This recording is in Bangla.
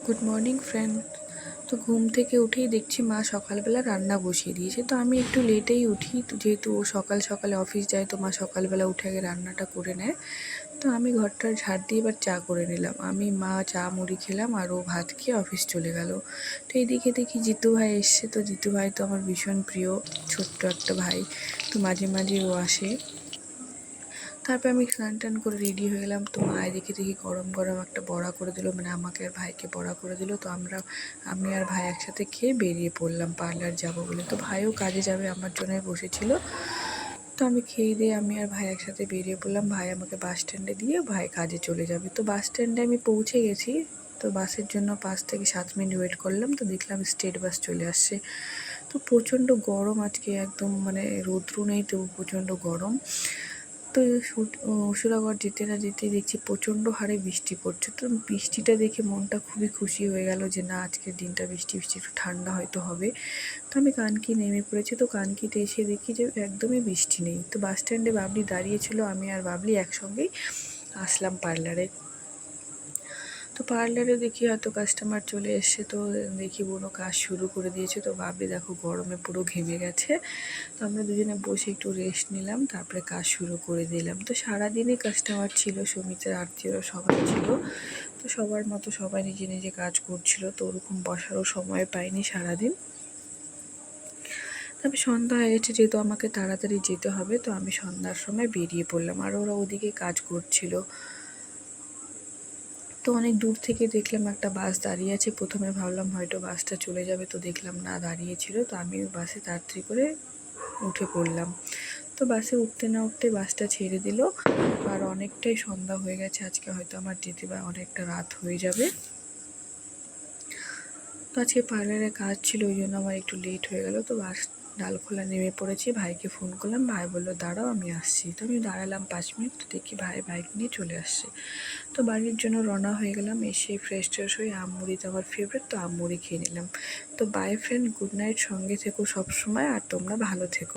Good morning friend. তো ঘুম থেকে উঠেই দেখছি মা সকালবেলা রান্না বসিয়ে দিয়েছে। তো আমি একটু লেটেই উঠি, তো যেহেতু ও সকাল সকালে অফিস যায়, তো মা সকালবেলা উঠে আগে রান্নাটা করে নেয়। তো আমি ঘরটার ঝাড় দিয়ে এবার চা করে নিলাম। আমি মা চা মুড়ি খেলাম আর ও ভাত খেয়ে অফিস চলে গেল। তো এইদিকে দেখি জিতু ভাই এসছে। তো জিতু ভাই তো আমার ভীষণ প্রিয় ছোট্ট একটা ভাই। তো মাঝে মাঝে ও আসে। তারপর আমি স্নান টান করে রেডি হয়ে গেলাম। তো মা এদিকে দেখি গরম গরম একটা বড়া করে দিল, মানে আমাকে আর ভাইকে বড়া করে দিল। তো আমি আর ভাই একসাথে খেয়ে বেরিয়ে পড়লাম পার্লার যাব বলে। তো ভাইও কাজে যাবে, আমার জন্যই বসেছিল। তো আমি খেয়ে দিয়ে আমি আর ভাই একসাথে বেরিয়ে পড়লাম। ভাই আমাকে বাস স্ট্যান্ডে দিয়ে ভাই কাজে চলে যাবে। তো বাস স্ট্যান্ডে আমি পৌঁছে গেছি। তো বাসের জন্য 5 থেকে 7 মিনিট ওয়েট করলাম। তো দেখলাম স্টেট বাস চলে আসছে। তো প্রচণ্ড গরম আজকে, একদম মানে রৌদ্র নেই, তো প্রচণ্ড গরম। তো অসুরাগড় যেতে না যেতেই দেখছি প্রচণ্ড হারে বৃষ্টি পড়ছে। তো বৃষ্টিটা দেখে মনটা খুবই খুশি হয়ে গেল যে না, আজকের দিনটা বৃষ্টি বৃষ্টি একটু ঠান্ডা হয়তো হবে। তো আমি কানকি নেমে পড়েছি। তো কানকিতে এসে দেখি যে একদমই বৃষ্টি নেই। তো বাস স্ট্যান্ডে বাবলি দাঁড়িয়েছিল, আমি আর বাবলি একসঙ্গেই আসলাম পার্লারে। তো পার্লারে দেখি হয়তো কাস্টমার চলে এসছে। তো দেখি বোনও কাজ শুরু করে দিয়েছে। তো বাবলি দেখো গরমে পুরো ঘেমে গেছে। তো আমরা দুজনে বসে একটু রেস্ট নিলাম, তারপরে কাজ শুরু করে দিলাম। তো সারাদিনই কাস্টমার ছিল, সুমিতের আত্মীয়রা সবাই ছিল। তো সবার মতো সবাই নিজে নিজে কাজ করছিল। তো ওরকম বসারও সময় পাইনি সারাদিন। তবে সন্ধ্যা হয়ে গেছে, যেহেতু আমাকে তাড়াতাড়ি যেতে হবে, তো আমি সন্ধ্যার সময় বেরিয়ে পড়লাম। আর ওরা ওদিকে কাজ করছিল। তো অনেক দূর থেকে দেখলাম একটা বাস দাঁড়িয়ে আছে। প্রথমে ভাবলাম হয়তো বাসটা চলে যাবে, তো দেখলাম না, দাঁড়িয়েছিল। তো আমি বাসে তাড়াতাড়ি করে উঠে পড়লাম। তো বাসে উঠতে না উঠতে বাসটা ছেড়ে দিল। আর অনেকটাই সন্ধ্যা হয়ে গেছে, আজকে হয়তো আমার যেতে বা অনেকটা রাত হয়ে যাবে। তো আজকে পার্লারে কাজ ছিল, ওই জন্য আমার একটু লেট হয়ে গেল। তো বাস ডালখোলা নেমে পড়েছি, ভাইকে ফোন করলাম, ভাই বললো দাঁড়াও আমি আসছি। তো আমি দাঁড়ালাম 5 মিনিট, তো দেখি ভাই বাইক নিয়ে চলে আসছে। তো বাড়ির জন্য রওনা হয়ে গেলাম। এসে ফ্রেশ ট্রেশ হয়ে মুড়ি তো আমার ফেভারিট, তো মুড়ি খেয়ে নিলাম। তো বাই ফ্রেন্ড, গুড নাইট, সঙ্গে থেকো সবসময়, আর তোমরা ভালো থেকো।